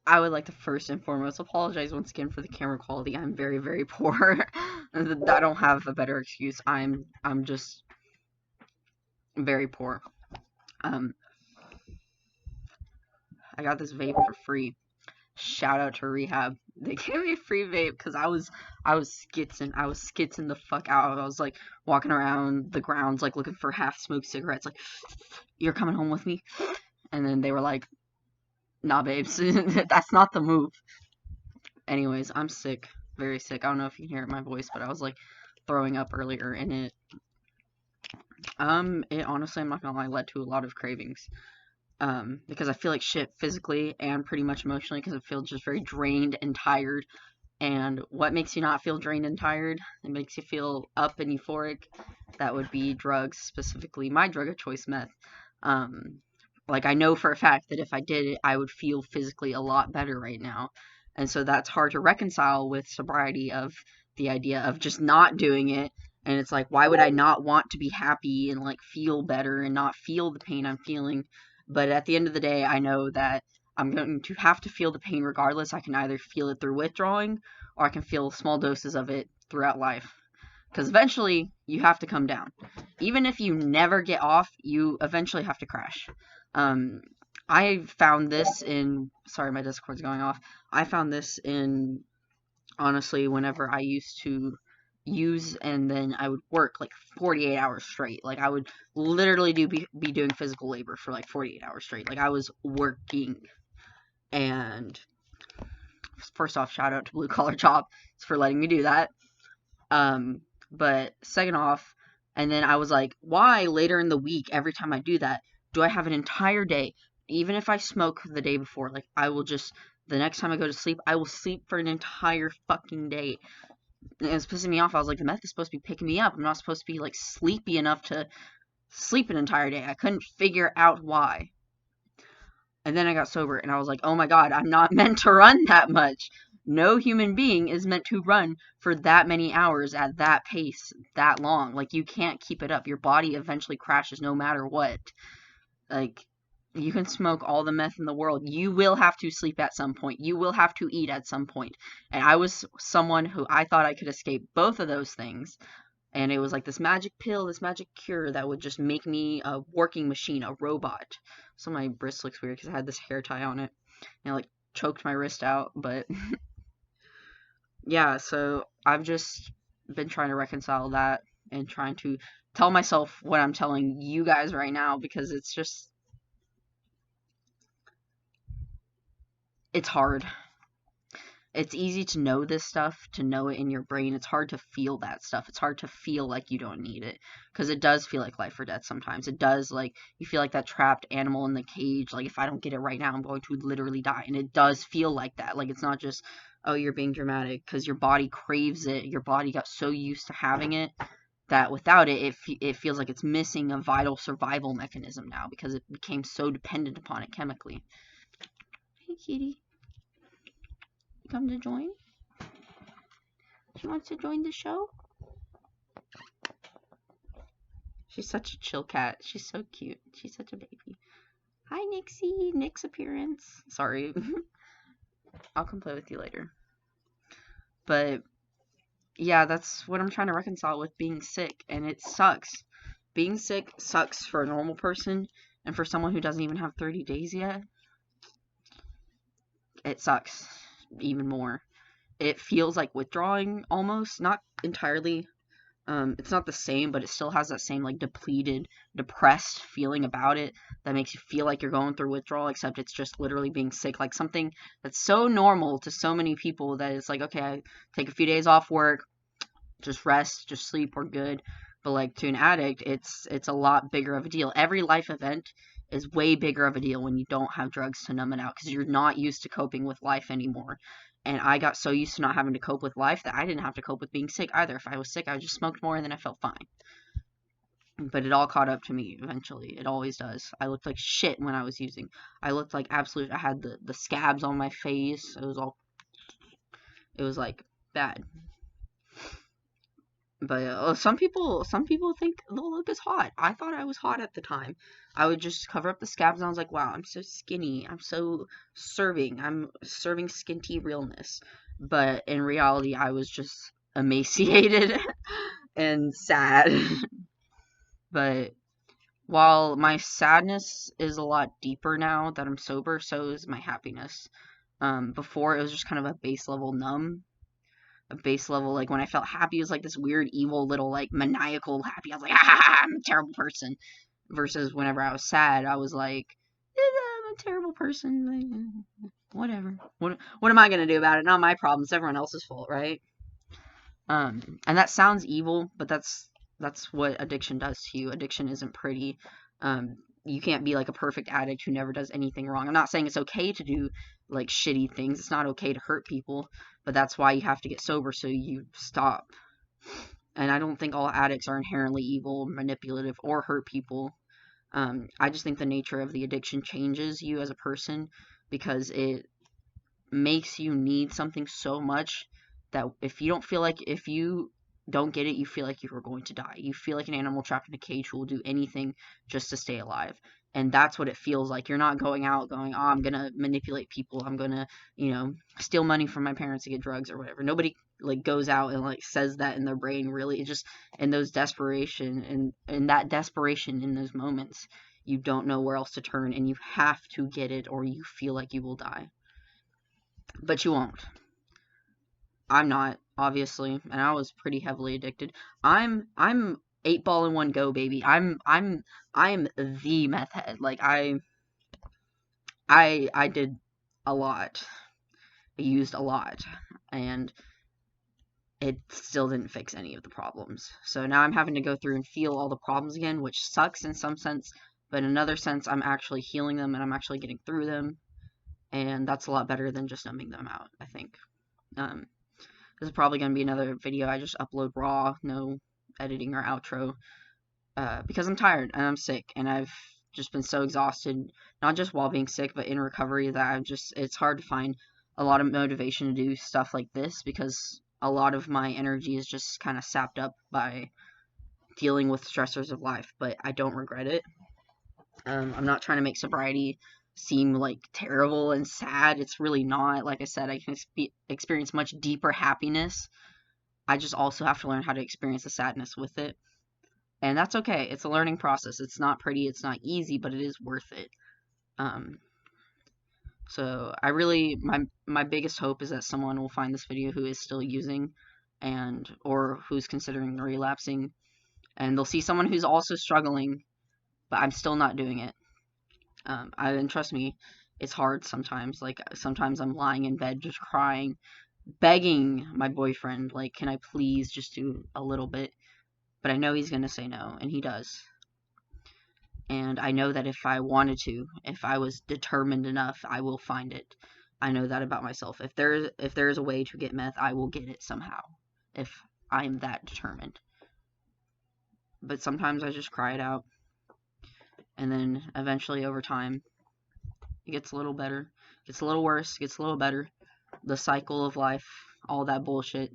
I would like to first and foremost apologize once again for the camera quality. I'm very, very poor. I don't have a better excuse. I'm just very poor. Um, I got this vape for free. Shout out to Rehab. They gave me a free vape because I was skitzing the fuck out. I was like walking around the grounds like looking for half smoked cigarettes. Like, you're coming home with me? And then they were like, nah, babes, that's not the move. Anyways, I'm sick, very sick. I don't know if you can hear it in my voice, but I was like throwing up earlier, and it honestly, I'm not gonna lie, led to a lot of cravings. Because I feel like shit physically and pretty much emotionally, because I feel just very drained and tired. And what makes you not feel drained and tired? It makes you feel up and euphoric. That would be drugs, specifically my drug of choice, meth. Um, like I know for a fact that if I did it, I would feel physically a lot better right now. And so that's hard to reconcile with sobriety of the idea of just not doing it. And it's like, why would I not want to be happy and like feel better and not feel the pain I'm feeling? But at the end of the day, I know that I'm going to have to feel the pain regardless. I can either feel it through withdrawing or I can feel small doses of it throughout life. Because eventually you have to come down. Even if you never get off, you eventually have to crash. Um, I found this in, sorry, my Discord's going off. I found this in, honestly, whenever I used to use and then I would work like 48 hours straight. Like I would literally be doing physical labor for like 48 hours straight. Like I was working. And first off, shout out to Blue Collar Jobs for letting me do that. But second off, and then I was like, why later in the week, every time I do that, do I have an entire day? Even if I smoke the day before, like I will just, the next time I go to sleep, I will sleep for an entire fucking day. And it was pissing me off. I was like, the meth is supposed to be picking me up. I'm not supposed to be like sleepy enough to sleep an entire day. I couldn't figure out why. And then I got sober and I was like, oh my god, I'm not meant to run that much. No human being is meant to run for that many hours at that pace that long. Like, you can't keep it up. Your body eventually crashes no matter what. Like, you can smoke all the meth in the world. You will have to sleep at some point. You will have to eat at some point. And I was someone who I thought I could escape both of those things. And it was like this magic pill, this magic cure that would just make me a working machine, a robot. So my wrist looks weird because I had this hair tie on it. And it like choked my wrist out. But yeah, so I've just been trying to reconcile that and trying to tell myself what I'm telling you guys right now because it's just, it's hard. It's easy to know this stuff, to know it in your brain. It's hard to feel that stuff. It's hard to feel like you don't need it because it does feel like life or death sometimes. It does, like, you feel like that trapped animal in the cage. Like, if I don't get it right now, I'm going to literally die. And it does feel like that. Like, it's not just, oh, you're being dramatic because your body craves it. Your body got so used to having it that without it, it feels like it's missing a vital survival mechanism now because it became so dependent upon it chemically. Hey, kitty. Come to join? She wants to join the show? She's such a chill cat. She's so cute. She's such a baby. Hi, Nixie. Nick's appearance. Sorry. I'll come play with you later. But, yeah, that's what I'm trying to reconcile with being sick, and it sucks. Being sick sucks for a normal person, and for someone who doesn't even have 30 days yet, it sucks even more. It feels like withdrawing almost, not entirely. It's not the same, but it still has that same like depleted, depressed feeling about it that makes you feel like you're going through withdrawal, except it's just literally being sick, like something that's so normal to so many people that it's like, okay, I take a few days off work, just rest, just sleep, we're good. But like to an addict, it's a lot bigger of a deal. Every life event is way bigger of a deal when you don't have drugs to numb it out because you're not used to coping with life anymore. And I got so used to not having to cope with life that I didn't have to cope with being sick either. If I was sick, I just smoked more and then I felt fine. But it all caught up to me eventually. It always does. I looked like shit when I was using. I looked like absolute. I had the scabs on my face. It was like bad. But some people think the look is hot. I thought I was hot at the time. I would just cover up the scabs and I was like, wow, I'm so skinny. I'm serving skinty realness. But in reality, I was just emaciated and sad. But while my sadness is a lot deeper now that I'm sober, so is my happiness. Before it was just kind of a base level numb, a base level, like when I felt happy, it was like this weird, evil, little, like maniacal happy. I was like, ah, I'm a terrible person. Versus whenever I was sad, I was like, I'm a terrible person. Whatever. What am I gonna do about it? Not my problem. It's everyone else's fault, right? And that sounds evil, but that's what addiction does to you. Addiction isn't pretty. You can't be like a perfect addict who never does anything wrong. I'm not saying it's okay to do like shitty things. It's not okay to hurt people, but that's why you have to get sober so you stop. And I don't think all addicts are inherently evil, manipulative, or hurt people. I just think the nature of the addiction changes you as a person because it makes you need something so much that if you don't get it, you feel like you are going to die. You feel like an animal trapped in a cage who will do anything just to stay alive. And that's what it feels like. You're not going out going, oh, I'm gonna manipulate people. I'm gonna, steal money from my parents to get drugs or whatever. Nobody like goes out and like says that in their brain really. It's just in those desperation and that desperation in those moments, you don't know where else to turn and you have to get it or you feel like you will die. But you won't. I'm not, obviously, and I was pretty heavily addicted. I'm 8 ball in one go, baby. I'm the meth head. Like I did a lot. I used a lot. And it still didn't fix any of the problems. So now I'm having to go through and feel all the problems again, which sucks in some sense, but in another sense I'm actually healing them and I'm actually getting through them. And that's a lot better than just numbing them out, I think. Um, This is probably going to be another video I just upload raw, no editing or outro, because I'm tired and I'm sick and I've just been so exhausted, not just while being sick, but in recovery that it's hard to find a lot of motivation to do stuff like this because a lot of my energy is just kind of sapped up by dealing with stressors of life, but I don't regret it. I'm not trying to make sobriety seem like terrible and sad. It's really not. Like I said, I can experience much deeper happiness. I just also have to learn how to experience the sadness with it. And that's okay. It's a learning process. It's not pretty, it's not easy, but it is worth it. Um, so I really my biggest hope is that someone will find this video who is still using and or who's considering relapsing and they'll see someone who's also struggling, but I'm still not doing it. And trust me, it's hard sometimes. Like sometimes I'm lying in bed just crying, begging my boyfriend, like, can I please just do a little bit? But I know he's gonna say no, and he does. And I know that if I wanted to, if I was determined enough, I will find it. I know that about myself. If there is a way to get meth, I will get it somehow. If I'm that determined. But sometimes I just cry it out. And then eventually over time, it gets a little better. It gets a little worse, it gets a little better. The cycle of life, all that bullshit.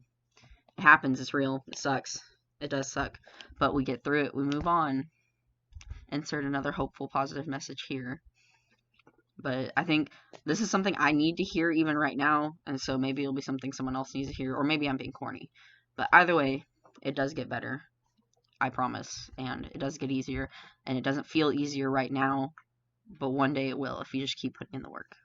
It happens, it's real. It sucks. It does suck. But we get through it, we move on. Insert another hopeful, positive message here. But I think this is something I need to hear even right now, and so maybe it'll be something someone else needs to hear, or maybe I'm being corny. But either way, it does get better. I promise. And it does get easier. And it doesn't feel easier right now, but one day it will if you just keep putting in the work.